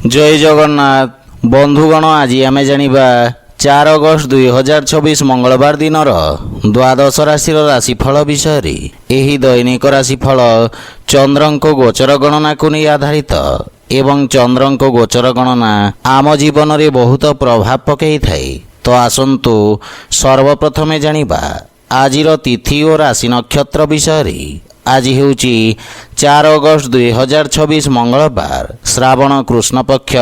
जय जगन्नाथ बंधुगण आज आम जानिबा 4 अगस्त 2024 मंगलवार दिन द्वादश राशि राशिफल विषय एही दैनिक राशिफल चंद्रंक गोचर गणना को नहीं आधारित एवं चंद्रंक गोचर गणना आम जीवन में बहुत प्रभाव पकई थाए। तो आसंतु सर्वप्रथमे जानिबा आजिर तिथि और राशि नक्षत्र विषय। आज हेउची 4 अगस्त 2026 मंगलवार श्रावण कृष्ण पक्ष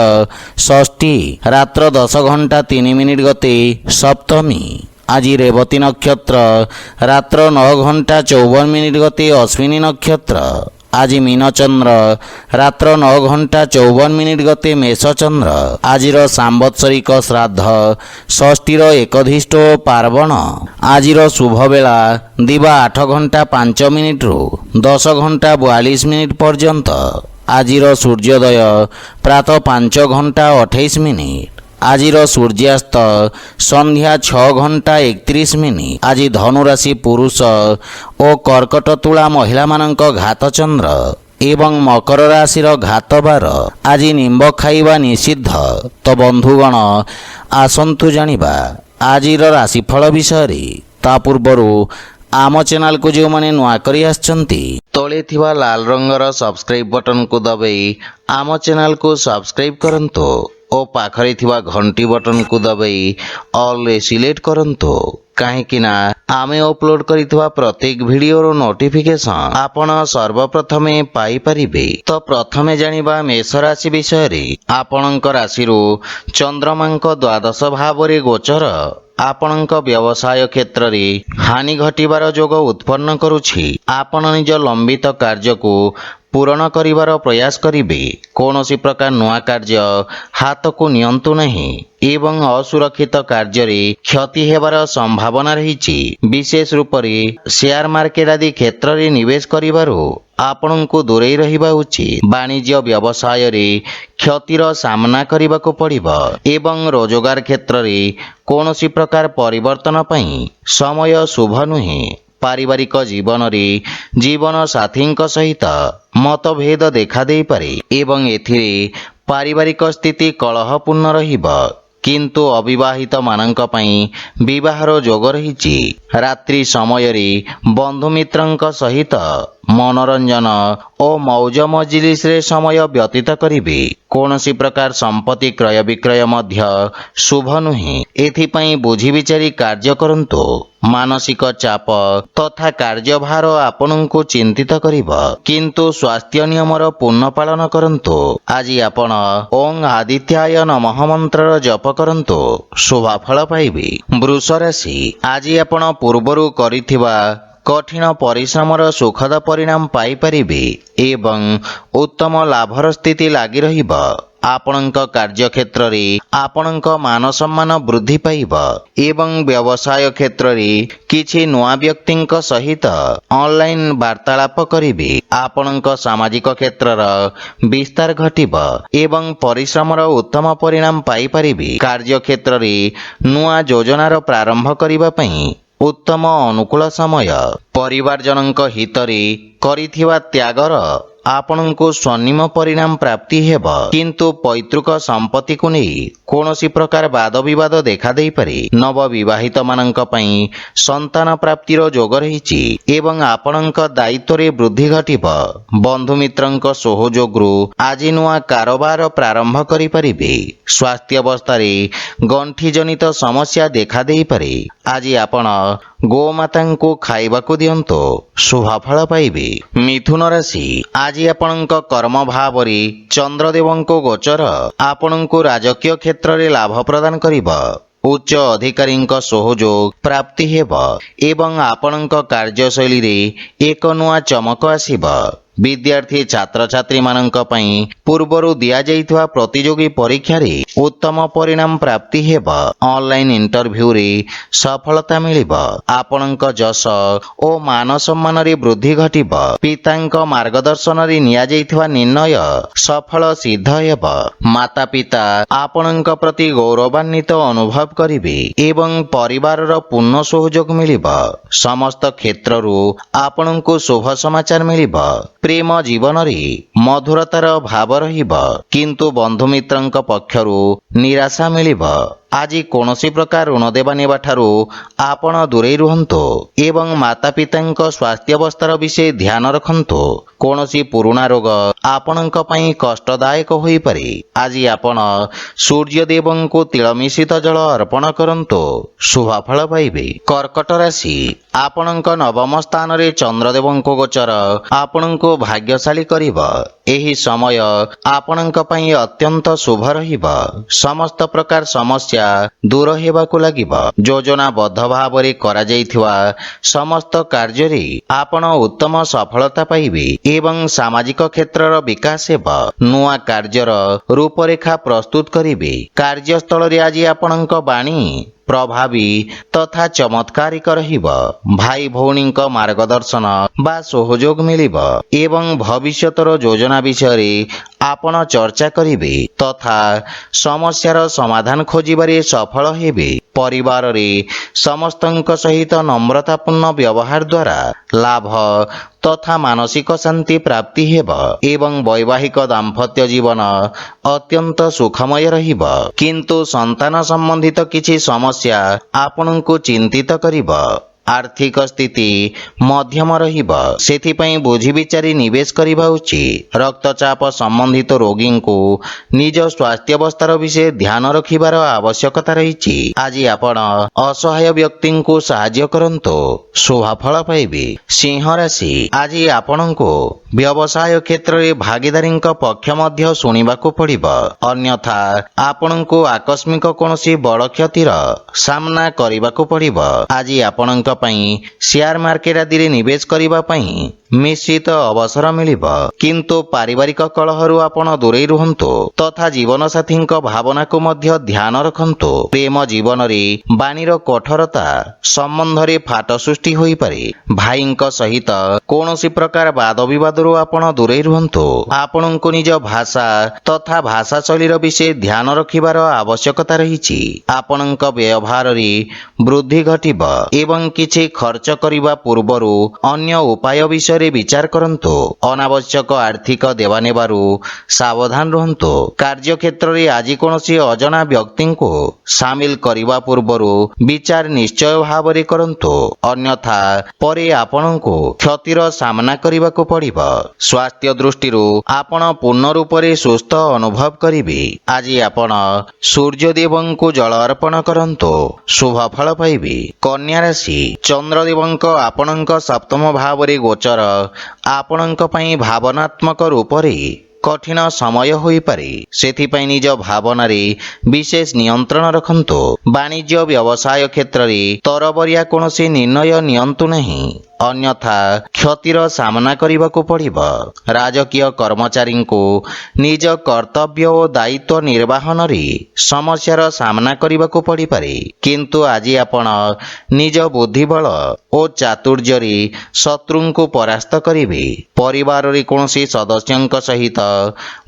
षष्ठी रात्र 10 घंटा 3 मिनिट गते सप्तमी। आज रेवती नक्षत्र रात्र 9 घंटा 54 मिनिट गते अश्विनी नक्षत्र। आज मीन चंद्र रात्र 9 घंटा 54 मिनिट गते मेष चंद्र। आजिर सांवत्सरिक श्राद्ध षष्ठीर एकधिष्ट पार्वण। आजिर शुभ बेला दिवा 8 घंटा 5 मिनिट रु 10 घंटा 42 मिनिट पर्यंत। आजिर सूर्योदय प्रातः 5 घंटा 28 मिनिट। आजिर सूर्यास्त संध्या 6 घंटा 31 मिनिट। आज धनुराशि पुरुष और कर्कट तुला महिला मानक घात चंद्र एवं मकर राशि घात बार। आज निंब खाइबा निषिद्ध। तो बंधुगण आसंतु जानिबा आजिर राशिफल विषय। ता पूर्वरु आम चैनल को जो माने नुआ करी आछंती तले थिबा लाल रंगर सब्सक्राइब बटन को दबाई आम चैनल को सब्सक्राइब करंतो और पाखरे थिबा घंटी बटन को दबाई ऑल सिलेक्ट करंतो कहीं आमे अपलोड करिथिबा प्रत्येक वीडियो नोटिफिकेशन आपण सर्वप्रथमे पाई परिबे। तो प्रथमे जानिबा मेष राशि विषय। आपणक राशि चंद्रमांक द्वादश भाव रे गोचर आपणक व्यवसाय क्षेत्र रे हानि घटिबार जोग उत्पन्न करुछि। आपण निज लंबित कार्य को पूरण करिवार प्रयास करिबे। कौनसी प्रकार नुआ कार्य हाथ को नियंतु नहीं एवं असुरक्षित कार्य रे क्षति हेबार संभावना रहिछि। विशेष रूप रे शेयर मार्केट आदि क्षेत्र रे निवेश करिवारो आपणको दूरेई रहिबा उचित। वाणिज्य व्यवसाय रे क्षतिर सामना करिबाको पड़िबो एवं रोजगार क्षेत्र रे कौनसी प्रकार परिवर्तन पई समय शुभ नुहे। पारिवारिक जीवन रे जीवन साथी सहित मतभेद देखा दे पारे एवं एथिरे पारिवारिक स्थिति कलहपूर्ण रहिबो किंतु अविवाहित मानक पई विवाहर जोग रहिछि। रात्रि समय रे बंधु मित्रंक सहित मनोरंजन और मौज मजलिस रे समय व्यतीत करिबे। कौनसी प्रकार संपत्ति क्रय विक्रय मध्य शुभ नुहे। एथिपई बुझी विचारी कार्य करंतो। मानसिक चाप तथा कार्यभार आपनଙ୍କୁ चिंतित करिबो किंतु स्वास्थ्य नियमर पूर्ण पालन करंतो। आज आपण ओं आदित्याय नमः मंत्र जप करंतो शुभफल पाइबे। वृष राशि आज आपण पूर्वरु करिथिबा कठिन परिश्रमर सुखद परिणाम पाई परिबे एवं उत्तम लाभर स्थिति लागि रहिबो। आपणक कार्य क्षेत्र रे आपणक मान सम्मान वृद्धि पाइब एवं व्यवसाय क्षेत्र रे किछि नुआ व्यक्तिंक सहित ऑनलाइन वार्तालाप करिबे। आपणक सामाजिक क्षेत्रर विस्तार घटिब एवं परिश्रमर उत्तम परिणाम पाई परिबे। कार्य क्षेत्र रे नुआ योजनार प्रारंभ करिबा पई उत्तम अनुकूल समय। परिवार जनक हित रे करिथिबा त्यागर आपणको स्वर्णिम परिणाम प्राप्ति हेब किंतु पैतृक संपत्ति को नहीं कौनसी प्रकार वाद विवाद देखा दे पारे। नव विवाहित मानक पई संतान प्राप्तिर जोग रहिछि एवं आपणक दायित्व रे वृद्धि घटिब। बंधु मित्रंक सहयोगरु आज नुआ कारोबार प्रारंभ करि परिबे। स्वास्थ्य अवस्था रे गंठी जनित समस्या देखा दे पारे। आज आपण गोमाता को खाइबा को दियंतो शुभफल पाइबे। मिथुन राशि आज आपणक कर्म भाव रे चंद्रदेवंको गोचर आपणको राजकीय क्षेत्र रे लाभ प्रदान करिबो। उच्च अधिकारींक सहयोग प्राप्ति हेब एवं आपणक कार्यशैली रे एक नुआ चमक आसीबो। विद्यार्थी छात्र छात्री मानक पई पूर्वरु दिया जाइथवा प्रतियोगी परीक्षा रे उत्तम परिणाम प्राप्ति हेब। ऑनलाइन इंटरव्यू रे सफलता मिलिब। आपणक जस ओ मान सम्मान रे वृद्धि घटिब। पितांक मार्गदर्शन रे निया जाइथवा निर्णय सफल सिद्ध हेब। माता पिता आपणक प्रति गौरवान्वित अनुभव करिबे एवं परिवार रो पूर्ण सहयोग मिलिब। समस्त क्षेत्ररु आपणको शुभ समाचार मिलिब। ପ୍ରେମ ଜୀବନରେ ମଧୁରତାର ଭାବ ରହିବ, କିନ୍ତୁ ବନ୍ଧୁମିତ୍ରଙ୍କ ପକ୍ଷରୁ ନିରାଶା ମିଳିବ। ଆଜି କୌଣସି ପ୍ରକାର ଋଣ ଦେବା ନେବା ଠାରୁ ଆପଣ ଦୂରେଇ ରୁହନ୍ତୁ ଏବଂ ମାତାପିତାଙ୍କ ସ୍ୱାସ୍ଥ୍ୟାବସ୍ଥାର ବିଷୟ ଧ୍ୟାନ ରଖନ୍ତୁ। କୌଣସି ପୁରୁଣା ରୋଗ ଆପଣଙ୍କ ପାଇଁ କଷ୍ଟଦାୟକ ହୋଇପାରେ। ଆଜି ଆପଣ ସୂର୍ଯ୍ୟଦେବଙ୍କୁ ତିଳ ମିଶ୍ରିତ ଜଳ ଅର୍ପଣ କରନ୍ତୁ, ଶୁଭଫଳ ପାଇବେ। କର୍କଟ ରାଶି, ଆପଣଙ୍କ ନବମ ସ୍ଥାନରେ ଚନ୍ଦ୍ରଦେବଙ୍କ ଗୋଚର ଆପଣଙ୍କୁ ଭାଗ୍ୟଶାଳୀ କରିବ। ଏହି ସମୟ ଆପଣଙ୍କ ପାଇଁ ଅତ୍ୟନ୍ତ ଶୁଭ ରହିବ। ସମସ୍ତ ପ୍ରକାର ସମସ୍ୟା ଦୂର ହେବାକୁ ଲାଗିବ। ଯୋଜନାବଦ୍ଧ ଭାବରେ କରାଯାଇଥିବା ସମସ୍ତ କାର୍ଯ୍ୟରେ ଆପଣ ଉତ୍ତମ ସଫଳତା ପାଇବେ ଏବଂ ସାମାଜିକ କ୍ଷେତ୍ରର ବିକାଶ ହେବ। ନୂଆ କାର୍ଯ୍ୟର ରୂପରେଖା ପ୍ରସ୍ତୁତ କରିବେ। କାର୍ଯ୍ୟସ୍ଥଳରେ ଆଜି ଆପଣଙ୍କ ବାଣୀ ପ୍ରଭାବୀ ତଥା ଚମତ୍କାରିକ ରହିବ। ଭାଇ ଭଉଣୀଙ୍କ ମାର୍ଗଦର୍ଶନ ବା ସହଯୋଗ ମିଳିବ ଏବଂ ଭବିଷ୍ୟତର ଯୋଜନା ବିଷୟରେ ଆପଣ ଚର୍ଚ୍ଚା କରିବେ ତଥା ସମସ୍ୟାର ସମାଧାନ ଖୋଜିବାରେ ସଫଳ ହେବେ। ପରିବାରରେ ସମସ୍ତଙ୍କ ସହିତ ନମ୍ରତାପୂର୍ଣ୍ଣ ବ୍ୟବହାର ଦ୍ୱାରା ଲାଭ ତଥା ମାନସିକ ଶାନ୍ତି ପ୍ରାପ୍ତି ହେବ ଏବଂ ବୈବାହିକ ଦାମ୍ପତ୍ୟ ଜୀବନ ଅତ୍ୟନ୍ତ ସୁଖମୟ ରହିବ। କିନ୍ତୁ ସନ୍ତାନ ସମ୍ବନ୍ଧିତ କିଛି ସମସ୍ୟା ଆପଣଙ୍କୁ ଚିନ୍ତିତ କରିବ। ଆର୍ଥିକ ସ୍ଥିତି ମଧ୍ୟମ ରହିବ, ସେଥିପାଇଁ ବୁଝି ବିଚାରି ନିବେଶ କରିବା ଉଚିତ। ରକ୍ତଚାପ ସମ୍ବନ୍ଧିତ ରୋଗୀଙ୍କୁ ନିଜ ସ୍ୱାସ୍ଥ୍ୟାବସ୍ଥାର ବିଷୟ ଧ୍ୟାନ ରଖିବାର ଆବଶ୍ୟକତା ରହିଛି। ଆଜି ଆପଣ ଅସହାୟ ବ୍ୟକ୍ତିଙ୍କୁ ସାହାଯ୍ୟ କରନ୍ତୁ, ଶୁଭଫଳ ପାଇବେ। ସିଂହ ରାଶି, ଆଜି ଆପଣଙ୍କୁ ବ୍ୟବସାୟ କ୍ଷେତ୍ରରେ ଭାଗିଦାରୀଙ୍କ ପକ୍ଷ ମଧ୍ୟ ଶୁଣିବାକୁ ପଡ଼ିବ, ଅନ୍ୟଥା ଆପଣଙ୍କୁ ଆକସ୍ମିକ କୌଣସି ବଡ଼ କ୍ଷତିର ସାମ୍ନା କରିବାକୁ ପଡ଼ିବ। ଆଜି ଆପଣଙ୍କ ପାଇଁ ସେୟାର ମାର୍କେଟ ଆଦିରେ ନିବେଶ କରିବା ପାଇଁ ମିଶ୍ରିତ ଅବସର ମିଳିବ, କିନ୍ତୁ ପାରିବାରିକ କଳହରୁ ଆପଣ ଦୂରେଇ ରୁହନ୍ତୁ ତଥା ଜୀବନସାଥୀଙ୍କ ଭାବନାକୁ ମଧ୍ୟ ଧ୍ୟାନ ରଖନ୍ତୁ। ପ୍ରେମ ଜୀବନରେ ବାଣୀର କଠୋରତା ସମ୍ବନ୍ଧରେ ଫାଟ ସୃଷ୍ଟି ହୋଇପାରେ। ଭାଇଙ୍କ ସହିତ କୌଣସି ପ୍ରକାର ବାଦ ବିବାଦରୁ ଆପଣ ଦୂରେଇ ରୁହନ୍ତୁ। ଆପଣଙ୍କୁ ନିଜ ଭାଷା ତଥା ଭାଷା ଶୈଳୀର ବିଷୟ ଧ୍ୟାନ ରଖିବାର ଆବଶ୍ୟକତା ରହିଛି। ଆପଣଙ୍କ ବ୍ୟବହାରରେ ବୃଦ୍ଧି ଘଟିବ ଏବଂ କିଛି ଖର୍ଚ୍ଚ କରିବା ପୂର୍ବରୁ ଅନ୍ୟ ଉପାୟ ବିଷୟରେ ବିଚାର କରନ୍ତୁ। ଅନାବଶ୍ୟକ ଆର୍ଥିକ ଦେବାନେବାରୁ ସାବଧାନ ରୁହନ୍ତୁ। କାର୍ଯ୍ୟକ୍ଷେତ୍ରରେ ଆଜି କୌଣସି ଅଜଣା ବ୍ୟକ୍ତିଙ୍କୁ ସାମିଲ କରିବା ପୂର୍ବରୁ ବିଚାର ନିଶ୍ଚୟ ଭାବରେ କରନ୍ତୁ, ଅନ୍ୟଥା ପରେ ଆପଣଙ୍କୁ କ୍ଷତିର ସାମ୍ନା କରିବାକୁ ପଡ଼ିବ। ସ୍ୱାସ୍ଥ୍ୟ ଦୃଷ୍ଟିରୁ ଆପଣ ପୂର୍ଣ୍ଣ ରୂପରେ ସୁସ୍ଥ ଅନୁଭବ କରିବେ। ଆଜି ଆପଣ ସୂର୍ଯ୍ୟଦେବଙ୍କୁ ଜଳ ଅର୍ପଣ କରନ୍ତୁ, ଶୁଭଫଳ ପାଇବେ। କନ୍ୟା ରାଶି, ଚନ୍ଦ୍ରଦେବଙ୍କ ଆପଣଙ୍କ ସପ୍ତମ ଭାବରେ ଗୋଚର ଆପଣଙ୍କ ପାଇଁ ଭାବନାତ୍ମକ ରୂପରେ କଠିନ ସମୟ ହୋଇପାରେ। ସେଥିପାଇଁ ନିଜ ଭାବନାରେ ବିଶେଷ ନିୟନ୍ତ୍ରଣ ରଖନ୍ତୁ। ବାଣିଜ୍ୟ ବ୍ୟବସାୟ କ୍ଷେତ୍ରରେ ତରବରିଆ କୌଣସି ନିର୍ଣ୍ଣୟ ନିଅନ୍ତୁ ନାହିଁ, ଅନ୍ୟଥା କ୍ଷତିର ସାମ୍ନା କରିବାକୁ ପଡ଼ିବ। ରାଜକୀୟ କର୍ମଚାରୀଙ୍କୁ ନିଜ କର୍ତ୍ତବ୍ୟ ଓ ଦାୟିତ୍ୱ ନିର୍ବାହନରେ ସମସ୍ୟାର ସାମ୍ନା କରିବାକୁ ପଡ଼ିପାରେ, କିନ୍ତୁ ଆଜି ଆପଣ ନିଜ ବୁଦ୍ଧିବଳ ଓ ଚାତୁର୍ଯ୍ୟରେ ଶତ୍ରୁଙ୍କୁ ପରାସ୍ତ କରିବେ। ପରିବାରରେ କୌଣସି ସଦସ୍ୟଙ୍କ ସହିତ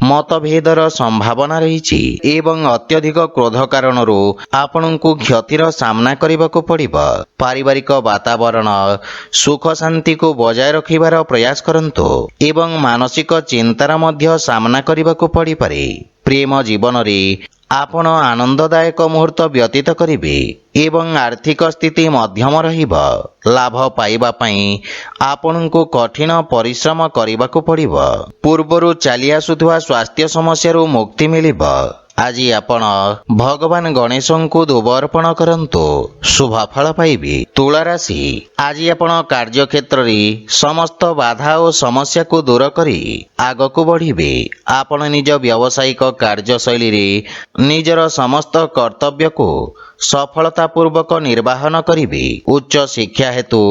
ମତଭେଦର ସମ୍ଭାବନା ରହିଛି ଏବଂ ଅତ୍ୟଧିକ କ୍ରୋଧ କାରଣରୁ ଆପଣଙ୍କୁ କ୍ଷତିର ସାମ୍ନା କରିବାକୁ ପଡ଼ିବ। ପାରିବାରିକ ବାତାବରଣ ସୁଖ ଶାନ୍ତିକୁ ବଜାୟ ରଖିବାର ପ୍ରୟାସ କରନ୍ତୁ ଏବଂ ମାନସିକ ଚିନ୍ତାର ମଧ୍ୟ ସାମ୍ନା କରିବାକୁ ପଡ଼ିପାରେ। ପ୍ରେମ ଜୀବନରେ ଆପଣ ଆନନ୍ଦଦାୟକ ମୁହୂର୍ତ୍ତ ବ୍ୟତୀତ କରିବେ ଏବଂ ଆର୍ଥିକ ସ୍ଥିତି ମଧ୍ୟମ ରହିବ। ଲାଭ ପାଇବା ପାଇଁ ଆପଣଙ୍କୁ କଠିନ ପରିଶ୍ରମ କରିବାକୁ ପଡ଼ିବ। ପୂର୍ବରୁ ଚାଲି ଆସୁଥିବା ସ୍ୱାସ୍ଥ୍ୟ ସମସ୍ୟାରୁ ମୁକ୍ତି ମିଳିବ। ଆଜି ଆପଣ ଭଗବାନ ଗଣେଶଙ୍କୁ ଧୂପ ଅର୍ପଣ କରନ୍ତୁ, ଶୁଭଫଳ ପାଇବେ। ତୁଳା ରାଶି, ଆଜି ଆପଣ କାର୍ଯ୍ୟକ୍ଷେତ୍ରରେ ସମସ୍ତ ବାଧା ଓ ସମସ୍ୟାକୁ ଦୂର କରି ଆଗକୁ ବଢ଼ିବେ। ଆପଣ ନିଜ ବ୍ୟବସାୟିକ କାର୍ଯ୍ୟଶୈଳୀରେ ନିଜର ସମସ୍ତ କର୍ତ୍ତବ୍ୟକୁ ସଫଳତାପୂର୍ବକ ନିର୍ବାହନ କରିବେ। ଉଚ୍ଚ ଶିକ୍ଷା ହେତୁ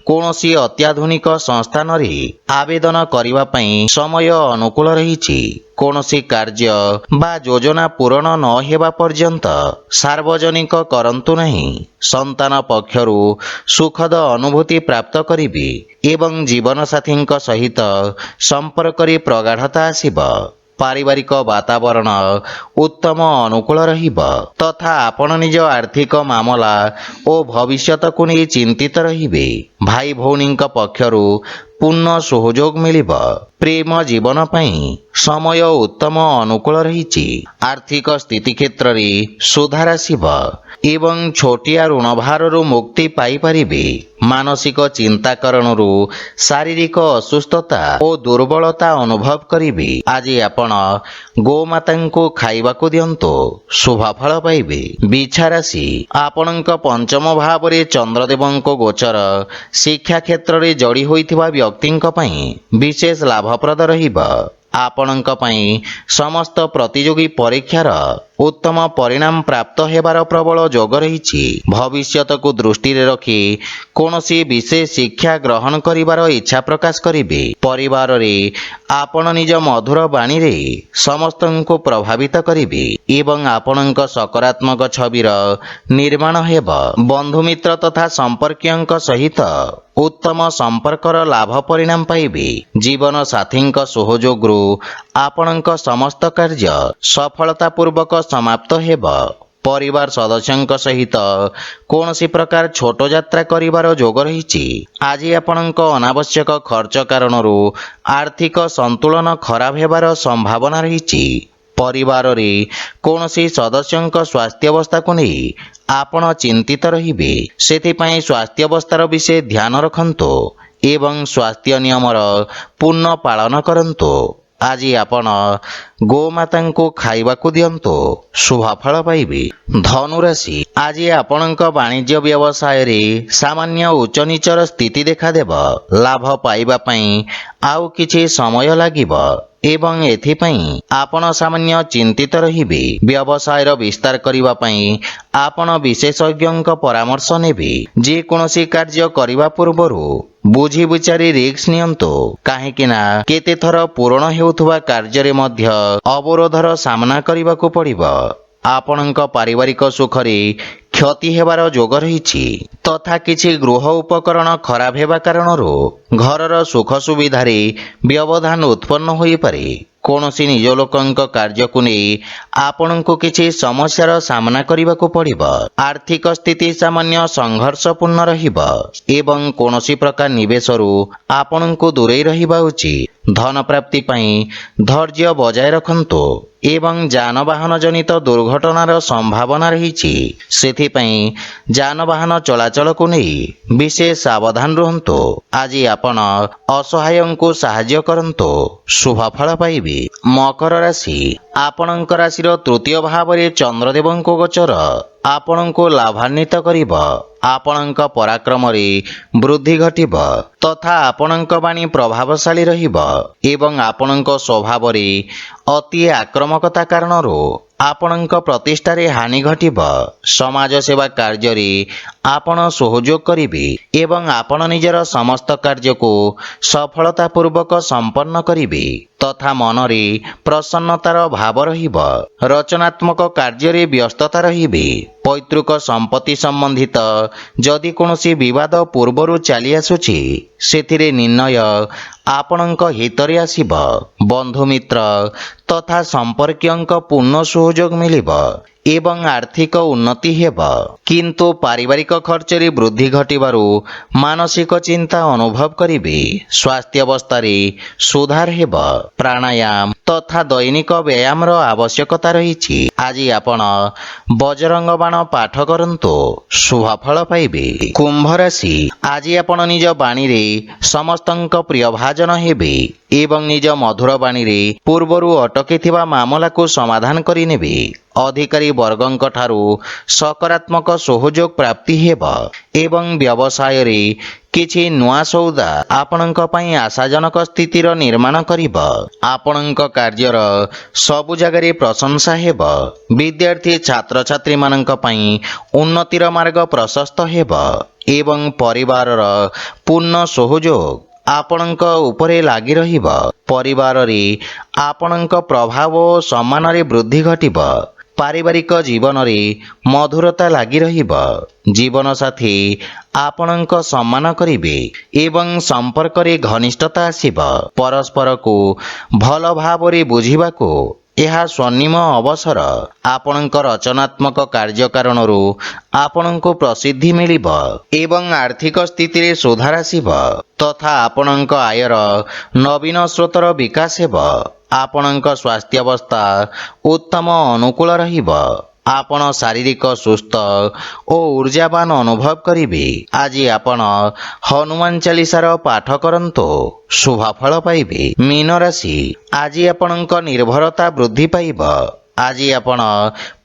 କୌଣସି ଅତ୍ୟାଧୁନିକ ସଂସ୍ଥାନରେ ଆବେଦନ କରିବା ପାଇଁ ସମୟ ଅନୁକୂଳ ରହିଛି। କୌଣସି କାର୍ଯ୍ୟ ବା ଯୋଜନା ପୂରଣ ନ ହେବା ପର୍ଯ୍ୟନ୍ତ ସାର୍ବଜନିକ କରନ୍ତୁ ନାହିଁ। ସନ୍ତାନ ପକ୍ଷରୁ ସୁଖଦ ଅନୁଭୂତି ପ୍ରାପ୍ତ କରିବେ ଏବଂ ଜୀବନସାଥୀଙ୍କ ସହିତ ସମ୍ପର୍କରେ ପ୍ରଗାଢ଼ତା ଆସିବ। ପାରିବାରିକ ବାତାବରଣ ଉତ୍ତମ ଅନୁକୂଳ ରହିବ ତଥା ଆପଣ ନିଜ ଆର୍ଥିକ ମାମଲା ଓ ଭବିଷ୍ୟତକୁ ନେଇ ଚିନ୍ତିତ ରହିବେ। ଭାଇ ଭଉଣୀଙ୍କ ପକ୍ଷରୁ ପୂର୍ଣ୍ଣ ସହଯୋଗ ମିଳିବ। ପ୍ରେମ ଜୀବନ ପାଇଁ ସମୟ ଉତ୍ତମ ଅନୁକୂଳ ରହିଛି। ଆର୍ଥିକ ସ୍ଥିତି କ୍ଷେତ୍ରରେ ସୁଧାର ଆସିବ ଏବଂ ଛୋଟିଆ ଋଣ ଭାରରୁ ମୁକ୍ତି ପାଇପାରିବେ। ମାନସିକ ଚିନ୍ତା କାରଣରୁ ଶାରୀରିକ ଅସୁସ୍ଥତା ଓ ଦୁର୍ବଳତା ଅନୁଭବ କରିବେ। ଆଜି ଆପଣ ଗୋମାତାଙ୍କୁ ଖାଇବାକୁ ଦିଅନ୍ତୁ, ଶୁଭ ଫଳ ପାଇବେ। ବିଛା ରାଶି, ଆପଣଙ୍କ ପଞ୍ଚମ ଭାବରେ ଚନ୍ଦ୍ରଦେବଙ୍କ ଗୋଚର ଶିକ୍ଷା କ୍ଷେତ୍ରରେ ଯୋଡ଼ି ହୋଇଥିବା ବ୍ୟକ୍ତିଙ୍କ ପାଇଁ ବିଶେଷ ଲାଭପ୍ରଦ ରହିବ। ଆପଣଙ୍କ ପାଇଁ ସମସ୍ତ ପ୍ରତିଯୋଗୀ ପରୀକ୍ଷାର ଉତ୍ତମ ପରିଣାମ ପ୍ରାପ୍ତ ହେବାର ପ୍ରବଳ ଯୋଗ ରହିଛି। ଭବିଷ୍ୟତକୁ ଦୃଷ୍ଟିରେ ରଖି କୌଣସି ବିଶେଷ ଶିକ୍ଷା ଗ୍ରହଣ କରିବାର ଇଚ୍ଛା ପ୍ରକାଶ କରିବେ। ପରିବାରରେ ଆପଣ ନିଜ ମଧୁର ବାଣୀରେ ସମସ୍ତଙ୍କୁ ପ୍ରଭାବିତ କରିବେ ଏବଂ ଆପଣଙ୍କ ସକାରାତ୍ମକ ଛବିର ନିର୍ମାଣ ହେବ। ବନ୍ଧୁମିତ୍ର ତଥା ସମ୍ପର୍କୀୟଙ୍କ ସହିତ ଉତ୍ତମ ସମ୍ପର୍କର ଲାଭ ପରିଣାମ ପାଇବେ। ଜୀବନ ସାଥୀଙ୍କ ସହଯୋଗରୁ ଆପଣଙ୍କ ସମସ୍ତ କାର୍ଯ୍ୟ ସଫଳତାପୂର୍ବକ ସମାପ୍ତ ହେବ। ପରିବାର ସଦସ୍ୟଙ୍କ ସହିତ କୌଣସି ପ୍ରକାର ଛୋଟ ଯାତ୍ରା କରିବାର ଯୋଗ ରହିଛି। ଆଜି ଆପଣଙ୍କ ଅନାବଶ୍ୟକ ଖର୍ଚ୍ଚ କାରଣରୁ ଆର୍ଥିକ ସନ୍ତୁଳନ ଖରାପ ହେବାର ସମ୍ଭାବନା ରହିଛି। ପରିବାରରେ କୌଣସି ସଦସ୍ୟଙ୍କ ସ୍ୱାସ୍ଥ୍ୟାବସ୍ଥାକୁ ନେଇ ଆପଣ ଚିନ୍ତିତ ରହିବେ। ସେଥିପାଇଁ ସ୍ୱାସ୍ଥ୍ୟାବସ୍ଥାର ବିଷୟ ଧ୍ୟାନ ରଖନ୍ତୁ ଏବଂ ସ୍ୱାସ୍ଥ୍ୟ ନିୟମର ପୂର୍ଣ୍ଣ ପାଳନ କରନ୍ତୁ। ଆଜି ଆପଣ ଗୋମାତାଙ୍କୁ ଖାଇବାକୁ ଦିଅନ୍ତୁ, ଶୁଭ ଫଳ ପାଇବେ। ଧନୁରାଶି, ଆଜି ଆପଣଙ୍କ ବାଣିଜ୍ୟ ବ୍ୟବସାୟରେ ସାମାନ୍ୟ ଉଚ୍ଚ ନିଚର ସ୍ଥିତି ଦେଖାଦେବ। ଲାଭ ପାଇବା ପାଇଁ ଆଉ କିଛି ସମୟ ଲାଗିବ ଏବଂ ଏଥିପାଇଁ ଆପଣ ସାମାନ୍ୟ ଚିନ୍ତିତ ରହିବେ। ବ୍ୟବସାୟର ବିସ୍ତାର କରିବା ପାଇଁ ଆପଣ ବିଶେଷଜ୍ଞଙ୍କ ପରାମର୍ଶ ନେବେ। ଯେକୌଣସି କାର୍ଯ୍ୟ କରିବା ପୂର୍ବରୁ ବୁଝି ବିଚାରି ରିସ୍କ ନିଅନ୍ତୁ, କାହିଁକି ନା କେତେଥର ପୂରଣ ହେଉଥିବା କାର୍ଯ୍ୟରେ ମଧ୍ୟ ଅବରୋଧର ସାମ୍ନା କରିବାକୁ ପଡ଼ିବ। ଆପଣଙ୍କ ପାରିବାରିକ ସୁଖରେ କ୍ଷତି ହେବାର ଯୋଗ ରହିଛି ତଥା କିଛି ଗୃହ ଉପକରଣ ଖରାପ ହେବା କାରଣରୁ ଘରର ସୁଖ ସୁବିଧାରେ ବ୍ୟବଧାନ ଉତ୍ପନ୍ନ ହୋଇପାରେ। କୌଣସି ନିଜ ଲୋକଙ୍କ କାର୍ଯ୍ୟକୁ ନେଇ ଆପଣଙ୍କୁ କିଛି ସମସ୍ୟାର ସାମ୍ନା କରିବାକୁ ପଡ଼ିବ। ଆର୍ଥିକ ସ୍ଥିତି ସାମାନ୍ୟ ସଂଘର୍ଷପୂର୍ଣ୍ଣ ରହିବ ଏବଂ କୌଣସି ପ୍ରକାର ନିବେଶରୁ ଆପଣଙ୍କୁ ଦୂରେଇ ରହିବା ଉଚିତ। ଧନ ପ୍ରାପ୍ତି ପାଇଁ ଧୈର୍ଯ୍ୟ ବଜାୟ ରଖନ୍ତୁ ଏବଂ ଯାନବାହନ ଜନିତ ଦୁର୍ଘଟଣାର ସମ୍ଭାବନା ରହିଛି। ସେଥିପାଇଁ ଯାନବାହନ ଚଳାଚଳକୁ ନେଇ ବିଶେଷ ସାବଧାନ ରୁହନ୍ତୁ। ଆଜି ଆପଣ ଅସହାୟଙ୍କୁ ସାହାଯ୍ୟ କରନ୍ତୁ, ଶୁଭ ଫଳ ପାଇବେ। ମକର ରାଶି, ଆପଣଙ୍କ ରାଶିର ତୃତୀୟ ଭାବରେ ଚନ୍ଦ୍ରଦେବଙ୍କ ଗୋଚର ଆପଣଙ୍କୁ ଲାଭାନ୍ୱିତ କରିବ। ଆପଣଙ୍କ ପରାକ୍ରମରେ ବୃଦ୍ଧି ଘଟିବ ତଥା ଆପଣଙ୍କ ବାଣୀ ପ୍ରଭାବଶାଳୀ ରହିବ ଏବଂ ଆପଣଙ୍କ ସ୍ୱଭାବରେ ଅତି ଆକ୍ରାମକତା କାରଣରୁ ଆପଣଙ୍କ ପ୍ରତିଷ୍ଠାରେ ହାନି ଘଟିବ। ସମାଜ ସେବା କାର୍ଯ୍ୟରେ ଆପଣ ସହଯୋଗ କରିବେ ଏବଂ ଆପଣ ନିଜର ସମସ୍ତ କାର୍ଯ୍ୟକୁ ସଫଳତାପୂର୍ବକ ସମ୍ପନ୍ନ କରିବେ ତଥା ମନରେ ପ୍ରସନ୍ନତାର ଭାବ ରହିବ। ରଚନାତ୍ମକ କାର୍ଯ୍ୟରେ ବ୍ୟସ୍ତତା ରହିବେ। ପୈତୃକ ସମ୍ପତ୍ତି ସମ୍ବନ୍ଧିତ ଯଦି କୌଣସି ବିବାଦ ପୂର୍ବରୁ ଚାଲି ଆସୁଛି, ସେଥିରେ ନିର୍ଣ୍ଣୟ ଆପଣଙ୍କ ହିତରେ ଆସିବ। ବନ୍ଧୁମିତ୍ର ତଥା ସମ୍ପର୍କୀୟଙ୍କ ପୂର୍ଣ୍ଣ ସହଯୋଗ ମିଳିବ ଏବଂ ଆର୍ଥିକ ଉନ୍ନତି ହେବ। କିନ୍ତୁ ପାରିବାରିକ ଖର୍ଚ୍ଚରେ ବୃଦ୍ଧି ଘଟିବାରୁ ମାନସିକ ଚିନ୍ତା ଅନୁଭବ କରିବେ। ସ୍ୱାସ୍ଥ୍ୟାବସ୍ଥାରେ ସୁଧାର ହେବ। ପ୍ରାଣାୟାମ ତଥା ଦୈନିକ ବ୍ୟାୟାମର ଆବଶ୍ୟକତା ରହିଛି। ଆଜି ଆପଣ ବଜରଙ୍ଗ ବାଣ ପାଠ କରନ୍ତୁ, ଶୁଭ ଫଳ ପାଇବେ। କୁମ୍ଭ ରାଶି, ଆଜି ଆପଣ ନିଜ ବାଣୀରେ ସମସ୍ତଙ୍କ ପ୍ରିୟ ଭାଜନ ହେବେ ଏବଂ ନିଜ ମଧୁର ବାଣୀରେ ପୂର୍ବରୁ ଅଟକିଥିବା ମାମଲାକୁ ସମାଧାନ କରିନେବେ। ଅଧିକାରୀ ବର୍ଗଙ୍କ ଠାରୁ ସକାରାତ୍ମକ ସହଯୋଗ ପ୍ରାପ୍ତି ହେବ ଏବଂ ବ୍ୟବସାୟରେ କିଛି ନୂଆ ସୌଦା ଆପଣଙ୍କ ପାଇଁ ଆଶାଜନକ ସ୍ଥିତିର ନିର୍ମାଣ କରିବ। ଆପଣଙ୍କ କାର୍ଯ୍ୟର ସବୁ ଜାଗାରେ ପ୍ରଶଂସା ହେବ। ବିଦ୍ୟାର୍ଥୀ ଛାତ୍ରଛାତ୍ରୀମାନଙ୍କ ପାଇଁ ଉନ୍ନତିର ମାର୍ଗ ପ୍ରଶସ୍ତ ହେବ ଏବଂ ପରିବାରର ପୂର୍ଣ୍ଣ ସହଯୋଗ ଆପଣଙ୍କ ଉପରେ ଲାଗି ରହିବ। ପରିବାରରେ ଆପଣଙ୍କ ପ୍ରଭାବ ଓ ସମ୍ମାନରେ ବୃଦ୍ଧି ଘଟିବ ପାରିବାରିକ ଜୀବନରେ ମଧୁରତା ଲାଗି ରହିବ। ଜୀବନସାଥୀ ଆପଣଙ୍କ ସମ୍ମାନ କରିବେ ଏବଂ ସମ୍ପର୍କରେ ଘନିଷ୍ଠତା ଆସିବ। ପରସ୍ପରକୁ ଭଲ ଭାବରେ ବୁଝିବାକୁ ଏହା ସ୍ୱର୍ଣ୍ଣିମ ଅବସର। ଆପଣଙ୍କ ରଚନାତ୍ମକ କାର୍ଯ୍ୟ କାରଣରୁ ଆପଣଙ୍କୁ ପ୍ରସିଦ୍ଧି ମିଳିବ ଏବଂ ଆର୍ଥିକ ସ୍ଥିତିରେ ସୁଧାର ଆସିବ ତଥା ଆପଣଙ୍କ ଆୟର ନବୀନ ସ୍ରୋତର ବିକାଶ ହେବ। ଆପଣଙ୍କ ସ୍ୱାସ୍ଥ୍ୟାବସ୍ଥା ଉତ୍ତମ ଅନୁକୂଳ ରହିବ। ଆପଣ ଶାରୀରିକ ସୁସ୍ଥ ଓ ଊର୍ଜାବାନ ଅନୁଭବ କରିବେ। ଆଜି ଆପଣ ହନୁମାନ ଚାଳିଶାର ପାଠ କରନ୍ତୁ, ଶୁଭଫଳ ପାଇବେ। ମୀନ ରାଶି, ଆଜି ଆପଣଙ୍କ ନିର୍ଭରତା ବୃଦ୍ଧି ପାଇବ। ଆଜି ଆପଣ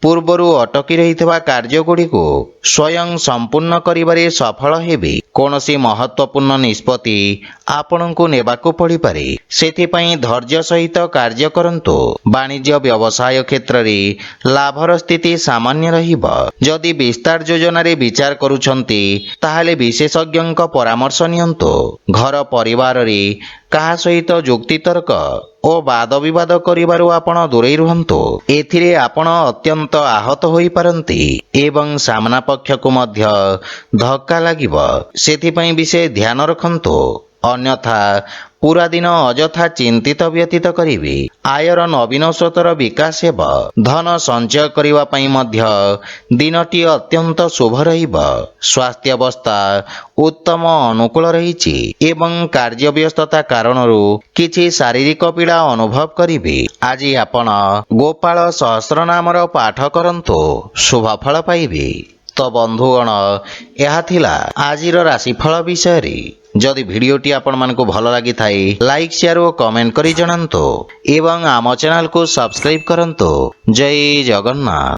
ପୂର୍ବରୁ ଅଟକି ରହିଥିବା କାର୍ଯ୍ୟଗୁଡ଼ିକୁ ସ୍ୱୟଂ ସମ୍ପୂର୍ଣ୍ଣ କରିବାରେ ସଫଳ ହେବେ। କୌଣସି ମହତ୍ତ୍ୱପୂର୍ଣ୍ଣ ନିଷ୍ପତ୍ତି ଆପଣଙ୍କୁ ନେବାକୁ ପଡ଼ିପାରେ, ସେଥିପାଇଁ ଧୈର୍ଯ୍ୟ ସହିତ କାର୍ଯ୍ୟ କରନ୍ତୁ। ବାଣିଜ୍ୟ ବ୍ୟବସାୟ କ୍ଷେତ୍ରରେ ଲାଭର ସ୍ଥିତି ସାମାନ୍ୟ ରହିବ। ଯଦି ବିସ୍ତାର ଯୋଜନାରେ ବିଚାର କରୁଛନ୍ତି ତାହେଲେ ବିଶେଷଜ୍ଞଙ୍କ ପରାମର୍ଶ ନିଅନ୍ତୁ। ଘର ପରିବାରରେ କାହା ସହିତ ଯୁକ୍ତିତର୍କ ଓ ବାଦବିବାଦ କରିବାରୁ ଆପଣ ଦୂରେଇ ରୁହନ୍ତୁ। ଏଥିରେ ଆପଣ ଅତ୍ୟନ୍ତ ଆହତ ହୋଇପାରନ୍ତି ଏବଂ ସାମ୍ନା ପକ୍ଷକୁ ମଧ୍ୟ ଧକ୍କା ଲାଗିବ। ସେଥିପାଇଁ ବିଶେଷ ଧ୍ୟାନ ରଖନ୍ତୁ, ଅନ୍ୟଥା ପୁରା ଦିନ ଅଯଥା ଚିନ୍ତିତ ବ୍ୟତୀତ କରିବେ। ଆୟର ନବୀନ ସ୍ରୋତର ବିକାଶ ହେବ। ଧନ ସଞ୍ଚୟ କରିବା ପାଇଁ ମଧ୍ୟ ଦିନଟି ଅତ୍ୟନ୍ତ ଶୁଭ ରହିବ। ସ୍ୱାସ୍ଥ୍ୟାବସ୍ଥା ଉତ୍ତମ ଅନୁକୂଳ ରହିଛି ଏବଂ କାର୍ଯ୍ୟବ୍ୟସ୍ତତା କାରଣରୁ କିଛି ଶାରୀରିକ ପୀଡ଼ା ଅନୁଭବ କରିବେ। ଆଜି ଆପଣ ଗୋପାଳ ସହସ୍ରନାମର ପାଠ କରନ୍ତୁ, ଶୁଭଫଳ ପାଇବେ। ତ ବନ୍ଧୁଗଣ, ଏହା ଥିଲା ଆଜିର ରାଶିଫଳ ବିଷୟରେ। ଯଦି ଭିଡ଼ିଓଟି ଆପଣମାନଙ୍କୁ ଭଲ ଲାଗିଥାଏ ଲାଇକ୍, ସେୟାର ଓ କମେଣ୍ଟ କରି ଜଣାନ୍ତୁ ଏବଂ ଆମ ଚ୍ୟାନେଲକୁ ସବସ୍କ୍ରାଇବ୍ କରନ୍ତୁ। ଜୟ ଜଗନ୍ନାଥ।